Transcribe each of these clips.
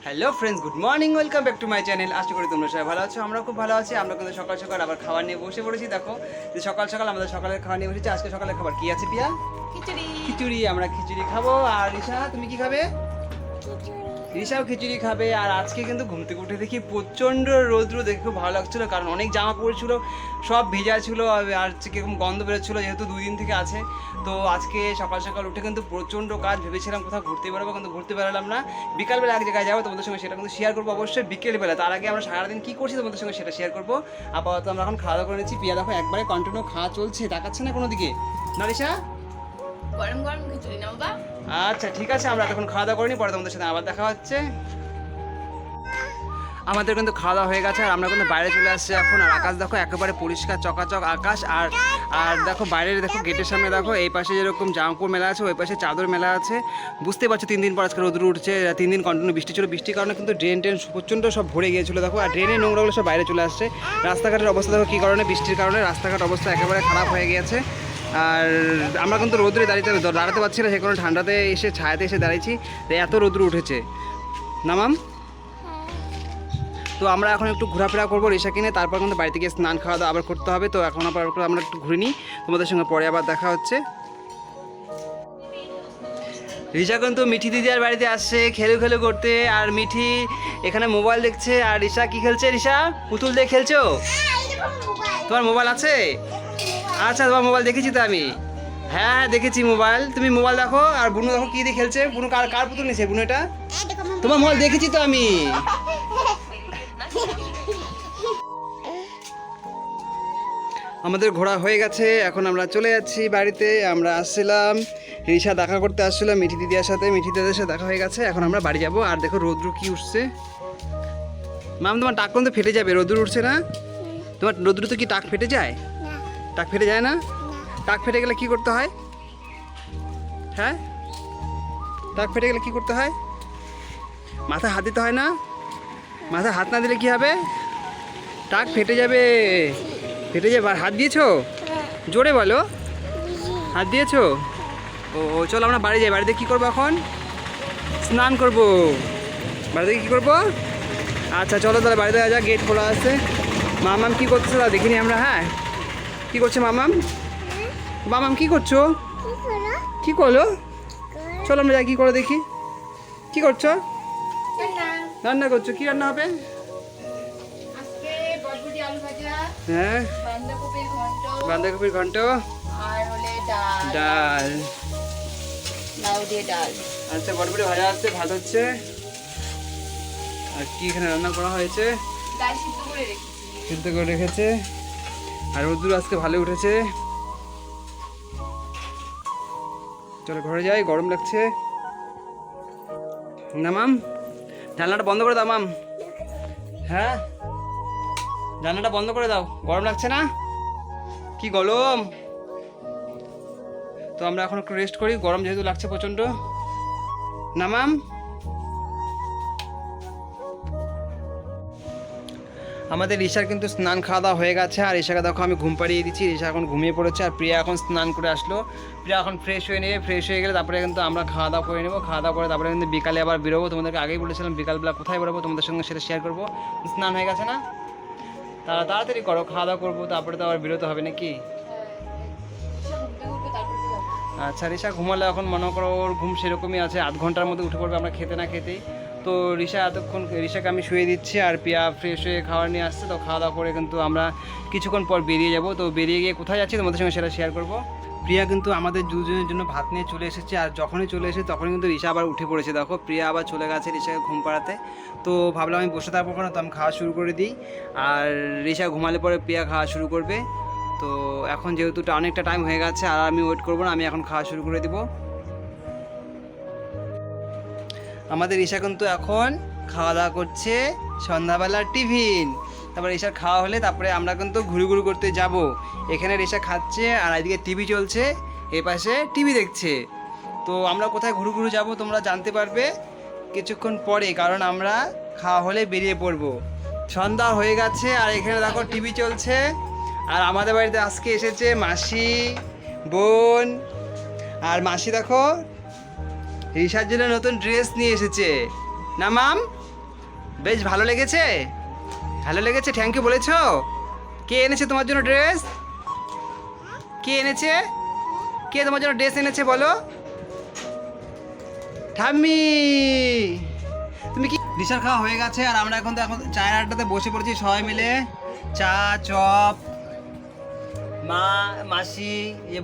Hello friends, good morning, welcome back to my channel. আশা করি তোমরা সবাই ভালো আছো। আমরা খুব ভালো আছি। আমরা কিন্তু সকাল সকাল আবার খাবার নিয়ে বসে পড়েছি। দেখো যে সকাল সকাল আমাদের সকালের খাবার নিয়ে বসেছি। আজকে সকালের খাবার কি আছে পিয়া? খিচুড়ি। খিচুড়ি। আমরা খিচুড়ি খাবো। আর রিশা, তুমি কি খাবে? রিশাও খিচুড়ি খাবে। আর আজকে কিন্তু ঘুম থেকে উঠে দেখি প্রচণ্ড রৌদ্র, দেখে খুব ভালো লাগছিলো, কারণ অনেক জামা পড়েছিল, সব ভেজা ছিল আর কিরকম গন্ধ বেরোচ্ছিলো, যেহেতু 2 দিন থেকে আছে। তো আজকে সকাল সকাল উঠে কিন্তু প্রচণ্ড কাজ, ভেবেছিলাম কোথাও ঘুরতে বেরোবো, কিন্তু ঘুরতে বেরোলাম না। বিকালবেলা এক জায়গায় যাবো, তোমাদের সঙ্গে সেটা কিন্তু শেয়ার করবো অবশ্যই বিকেলবেলা। তার আগে আমরা সারাদিন কী করছি তোমাদের সঙ্গে সেটা শেয়ার করবো। আপাতত আমরা এখন খাওয়া দাওয়া করে নিচ্ছি। পিয়া দেখো একবারে কন্টিনিউ খাওয়া চলছে, তাকাচ্ছে না কোনো দিকে, না রিশা? গরম গরম খিচুড়ি না বাবা? আচ্ছা ঠিক আছে, আমরা এখন খাওয়া দাওয়া করিনি, পরে তোমাদের সাথে আবার দেখা হচ্ছে। আমাদের কিন্তু খাওয়া দাওয়া হয়ে গেছে আর আমরা কিন্তু বাইরে চলে আসছি এখন। আর আকাশ দেখো একেবারে পরিষ্কার চকাচক আকাশ। আর আর দেখো বাইরে দেখো, গেটের সামনে দেখো, এই পাশে যেরকম জামাকাপড় মেলা আছে, ওই পাশে চাদর মেলা আছে। বুঝতে পারছো 3 দিন পর আজকে রোদ উঠছে। 3 দিন কন্টিনিউ বৃষ্টি ছিল, বৃষ্টির কারণে কিন্তু ড্রেন প্রচণ্ড সব ভরে গিয়েছিলো দেখো। আর ড্রেনের নোংরাগুলো সব বাইরে চলে আসছে। রাস্তাঘাটের অবস্থা দেখো কী কারণে, বৃষ্টির কারণে রাস্তাঘাট অবস্থা একেবারে খারাপ হয়ে গিয়েছে। আর আমরা কিন্তু রোদ্রে দাঁড়াতে পারছি না, সে কোনো ঠান্ডাতে এসে ছায়াতে এসে দাঁড়িয়েছি, এত রোদ্র উঠেছে না মাম? তো আমরা এখন একটু ঘোরাফেরা করবো রিশা কিনে, তারপর কিন্তু বাড়িতে গিয়ে স্নান খাওয়া দাওয়া আবার করতে হবে। তো এখন আবার আমরা একটু ঘুরে নিই, তোমাদের সঙ্গে পরে আবার দেখা হচ্ছে। রিশা কিন্তু মিঠি দিদির বাড়িতে আসছে খেলু খেলু করতে, আর মিঠি এখানে মোবাইল দেখছে। আর রিশা কি খেলছে? রিশা পুতুল দিয়ে খেলছো? তোমার মোবাইল আছে? আচ্ছা, তোমার মোবাইল দেখেছি তো আমি। হ্যাঁ হ্যাঁ দেখেছি মোবাইল, তুমি মোবাইল দেখো। আর বুনু দেখো কি দিয়ে খেলছে। বুনু কার কার পুতুল নিয়েছে? বুনু এটা তোমার মোবাইল দেখেছি তো আমি। আমাদের ঘোরা হয়ে গেছে, এখন আমরা চলে যাচ্ছি বাড়িতে। আমরা আসছিলাম রিশা দেখা করতে আসছিলাম মিঠি দিদির সাথে, মিঠি দিদির সাথে দেখা হয়ে গেছে। এখন আমরা বাড়ি যাব। আর দেখো রোদ্র কি উঠছে। মাম তোমার টাক কিন্তু ফেটে যাবে, রোদ্র উঠছে না? তোমার রোদ্র তো কি টাক ফেটে যায়? টাক ফেটে যায় না? টাক ফেটে গেলে কি করতে হয়? হ্যাঁ, টাক ফেটে গেলে কি করতে হয়? মাথায় হাত দিতে হয় না? মাথায় হাত না দিলে কি হবে? টাক ফেটে যাবে, ফেটে যাবে। আর হাত দিয়েছো? জোরে বলো, হাত দিয়েছো? ও চলো আমরা বাড়ি যাই। বাড়িতে কী করবো এখন? স্নান করবো। বাড়িতে কী করবো? আচ্ছা চলো তাহলে বাড়িতে যা, গেট খোলা আছে। মামাম কী করছে তা দেখিনি আমরা। হ্যাঁ, কী করছে মামাম? মামাম কী করছো? কী করলো? চলো আমরা যাই, কী করে দেখি। কী করছো? রান্না করছো? কী রান্না হবে? আজকে বটবটি আলু ভাজা, হ্যাঁ, বাঁধাকপির ঘন্ট, বাঁধাকপির ঘন্ট, আর হলে ডাল, ডাল। লাউ দিয়ে ডাল। আচ্ছা, বটবটি ভাজা হচ্ছে, ভাত হচ্ছে। আর কি এখানে রান্না করা হয়েছে? ডাল সিদ্ধ করে রেখেছি। সিদ্ধ করে রেখেছে। আর রোদ্দুর আজকে ভালো উঠেছে। চলো ঘরে যাই, গরম লাগছে না মাম? জানলাটা বন্ধ করে দাও মাম। হ্যাঁ, জানলাটা বন্ধ করে দাও, গরম লাগছে না? কি গরম। তো আমরা এখন একটু রেস্ট করি, গরম যেহেতু লাগছে প্রচণ্ড, না মাম? আমাদের রিশার কিন্তু স্নান খাওয়া দাওয়া হয়ে গেছে। আর রিশাকে দেখো আমি ঘুম পাড়িয়ে দিচ্ছি, রিশা এখন ঘুমিয়ে পড়েছে। আর প্রিয়া এখন স্নান করে আসলো। প্রিয়া এখন ফ্রেশ হয়ে নেবে, ফ্রেশ হয়ে গেলে তারপরে কিন্তু আমরা খাওয়া দাওয়া করে নেবো। খাওয়া দাওয়া করে তারপরে কিন্তু বিকালে আবার বেরোবো। তোমাদেরকে আগেই বলেছিলাম বিকালবেলা কোথায় বেরোবো, তোমাদের সঙ্গে সেটা শেয়ার করবো। স্নান হয়ে গেছে না? তাড়াতাড়ি করো, খাওয়া দাওয়া করবো, তারপরে তো আবার বেরোতে হবে নাকি? আচ্ছা, রিশা ঘুমালে এখন মনে করো ওর ঘুম সেরকমই আছে, 8 ঘন্টার মধ্যে উঠে পড়বে আমরা খেতে না খেতেই। তো রিশা এতক্ষণ, রিশাকে আমি শুয়ে দিচ্ছি। আর পিয়া ফ্রেশ হয়ে খাবার নিয়ে আসছে। তো খাওয়া দাওয়া করে কিন্তু আমরা কিছুক্ষণ পর বেরিয়ে যাব। তো বেরিয়ে গিয়ে কোথায় যাচ্ছি তোমাদের সঙ্গে সেটা শেয়ার করবো। প্রিয়া কিন্তু আমাদের দুজনের জন্য ভাত নিয়ে চলে এসেছে। আর যখনই চলে এসেছে তখনই কিন্তু রিশা আবার উঠে পড়েছে। দেখো প্রিয়া আবার চলে গেছে রিশাকে ঘুম পাড়াতে। তো ভাবলাম আমি বসে থাকবো না, তো আমি খাওয়া শুরু করে দিই। আর রিশা ঘুমালে পরে প্রিয়া খাওয়া শুরু করবে। তো এখন যেহেতু অনেকটা টাইম হয়ে গেছে, আর আমি ওয়েট করবো না, আমি এখন খাওয়া শুরু করে দিব। আমাদের ঈশা কিন্তু এখন খাওয়া দাওয়া করছে, সন্ধ্যাবেলার টিফিন। তারপরে ঈশার খাওয়া হলে তারপরে আমরা কিন্তু ঘুরু ঘুরু করতে যাব। এখানে ঈশা খাচ্ছে আর এদিকে টিভি চলছে, এ পাশে টিভি দেখছে। তো আমরা কোথায় ঘুরু ঘুরু যাব তোমরা জানতে পারবে কিছুক্ষণ পরে, কারণ আমরা খাওয়া হলে বেরিয়ে পড়বো। সন্ধ্যা হয়ে গেছে আর এখানে দেখো টিভি চলছে। আর আমাদের বাড়িতে আজকে এসেছে মাসি, বোন। আর মাসি দেখো রিশার জন্য নতুন ড্রেস নিয়ে এসেছে, না মাম? বেশ ভালো লেগেছে? ভালো লেগেছে, থ্যাংক ইউ বলেছো? কে এনেছে তোমার জন্য ড্রেস? কে এনেছে? কে তোমার জন্য ড্রেস এনেছে বলো? ঠাম্মি, তুমি কি? ডিশার খাওয়া হয়ে গেছে আর আমরা এখন চায়ের আড্ডাতে বসে পড়েছি সবাই মিলে। চা, চপ, মা, মাসি,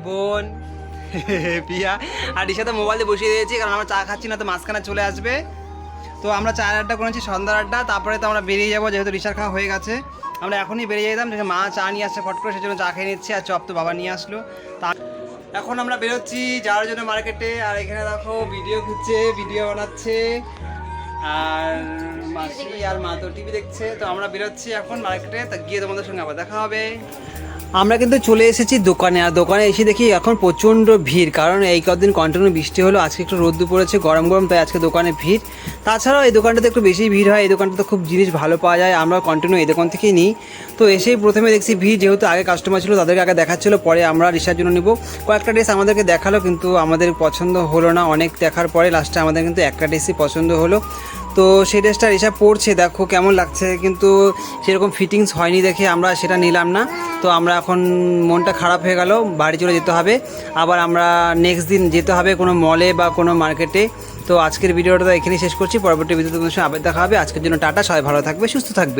বোন, পিয়া আর ডিশাতে মোবাইল দিয়ে বসিয়ে দিয়েছি, কারণ আমরা চা খাচ্ছি না তো মাঝখানে চলে আসবে। তো আমরা চায়ের আড্ডা করেছি, সন্ধ্যার আড্ডা, তারপরে তো আমরা বেরিয়ে যাবো, যেহেতু ডিশার খাওয়া হয়ে গেছে। আমরা এখনই বেরিয়ে যেতাম, দেখে মা চা নিয়ে আসছে ফট করে, সেজন্য চা খেয়ে নিচ্ছি, আর চপ তো বাবা নিয়ে আসলো। তা এখন আমরা বেরোচ্ছি যাওয়ার জন্য মার্কেটে। আর এখানে দেখো ভিডিও খুঁজছে, ভিডিও বানাচ্ছে, আর মাসি আর মা তো টিভি দেখছে। তো আমরা বেরোচ্ছি এখন মার্কেটে, তা গিয়ে তোমাদের সঙ্গে আবার দেখা হবে। আমরা কিন্তু চলে এসেছি দোকানে, আর দোকানে এসে দেখি এখন প্রচণ্ড ভিড়, কারণ এই কদিন কন্টিনিউ বৃষ্টি হলো, আজকে একটু রোদ্দু পড়েছে, গরম গরম, তাই আজকে দোকানে ভিড়। তাছাড়াও এই দোকানটাতে একটু বেশি ভিড় হয়, এই দোকানটাতে খুব জিনিস ভালো পাওয়া যায়, আমরা কন্টিনিউ এই দোকান থেকেই নিই। তো এসেই প্রথমে দেখছি ভিড়, যেহেতু আগে কাস্টমার ছিল তাদেরকে আগে দেখাচ্ছিলো, পরে আমরা রিসার জন্য নিব। কয়েকটা ড্রেস আমাদেরকে দেখালো, কিন্তু আমাদের পছন্দ হলো না, অনেক দেখার পরে লাস্টে আমাদের কিন্তু একটা ড্রেসই পছন্দ হলো। তো সেই ড্রেসটা রিসা পরছে, দেখো কেমন লাগছে, কিন্তু সেরকম ফিটিংস হয়নি দেখে আমরা সেটা নিলাম না। তো আমরা এখন মনটা খারাপ হয়ে গেল, বাড়ি চলে যেতে হবে, আবার আমরা নেক্সট দিন যেতে হবে কোনো মলে বা কোনো মার্কেটে। তো আজকের ভিডিওটা এখানেই শেষ করছি, পরবর্তী ভিডিওতে তোমাদের সঙ্গে আবার দেখা হবে। আজকের জন্য টাটা, সবাই ভালো থাকবে, সুস্থ থাকবে।